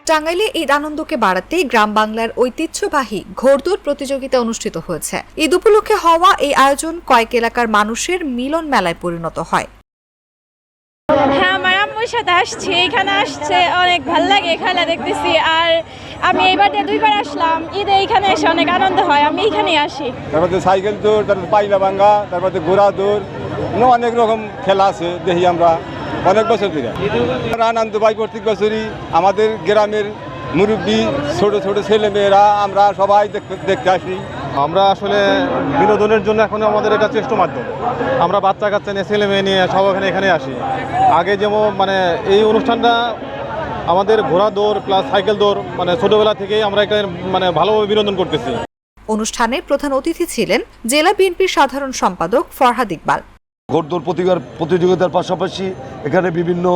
টাঙ্গাইলে ঈদ আনন্দকে বাড়াতে গ্রাম বাংলার ঐতিহ্যবাহী ঘোড়দৌড় প্রতিযোগিতা অনুষ্ঠিত হয়েছে। ঈদ উপলক্ষে হওয়া এই আয়োজন কয়েক এলাকার মানুষের মিলন মেলায় পরিণত হয়। হ্যাঁ, আমার আম্মুর সাথে আসছি, এখানে আসছে অনেক ভালো লাগে, খেলা দেখতেছি। আর আমি এইবার 2বার আসলাম ঈদে, এখানে এসে অনেক আনন্দ হয়, আমি এখানেই আসি। তারপরে সাইকেল দৌড়, তারপরে পাইলা ভাঙ্গা, তারপরে ঘোড়া দৌড়, অনেক রকম খেলা আছে দেখি আমরা অনেক বছর ধরে। আনন্দ পাই প্রত্যেক বছরই। আমাদের গ্রামের মুরব্বী, ছোট ছোট ছেলে মেয়েরা আমরা সবাই দেখতে আসি। আমরা আসলে বিনোদনের জন্য এখন আমাদের এটা শ্রেষ্ঠ মাধ্যম। আমরা বাচ্চা কাচ্চা নিয়ে, ছেলে মেয়ে নিয়ে সব এখানে আসি। আগে যেমন এই অনুষ্ঠানটা আমাদের ঘোড়া দৌড় প্লাস সাইকেল দৌড় ছোটবেলা থেকেই আমরা এটা ভালোভাবে বিনোদন করতেছি। অনুষ্ঠানে প্রধান অতিথি ছিলেন জেলা বিএনপির সাধারণ সম্পাদক ফরহাদ ইকবাল। ঘোড়দৌড় প্রতিযোগিতার পাশাপাশি এখানে বিভিন্ন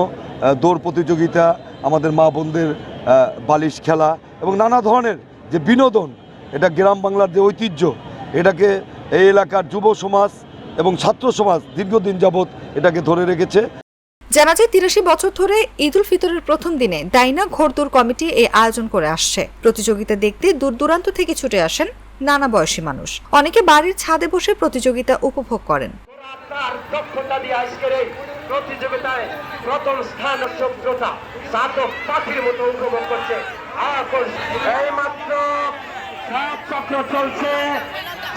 দৌড় প্রতিযোগিতা, আমাদের মা বোনদের বালিশ খেলা এবং নানা ধরনের যে বিনোদন, এটা গ্রাম বাংলার যে ঐতিহ্য, এটাকে এই এলাকার যুব সমাজ এবং ছাত্র সমাজ দীর্ঘদিন যাবৎ এটাকে ধরে রেখেছে। জানা যায় 83 বছর ধরে ঈদ উল ফিতরের প্রথম দিনে ডাইনা ঘোড়দৌড় কমিটি এই আয়োজন করে আসছে। প্রতিযোগিতা দেখতে দূর দূরান্ত থেকে ছুটে আসেন নানা বয়সী মানুষ। অনেকে বাড়ির ছাদে বসে প্রতিযোগিতা উপভোগ করেন। দক্ষতা দিয়ে আজকের এই প্রতিযোগিতায় প্রথম স্থান যোগ্যতা সাধক পাখির মতো উপভোগ করছে। এই মাত্র 7 চক্র চলছে,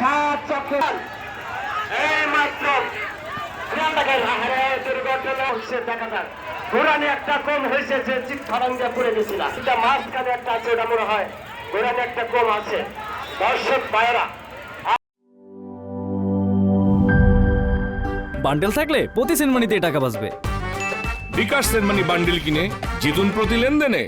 7 চক্র এই মাত্র দুর্ঘটনা হচ্ছে। দেখা যাক ঘোরানি একটা কম হয়েছে, যে চিৎ ফারাঙ্গা পড়ে গেছিল, এটা মাঝখানে একটা আছে, ওটা মনে হয় ঘোরানি একটা কম আছে। দর্শক ভাইয়েরা, বান্ডেল থাকলে প্রতি সেনমানিতে টাকা বাঁচবে। বিকাশ সেনমানি বান্ডেল কিনে জিতুন প্রতি লেনদেনে।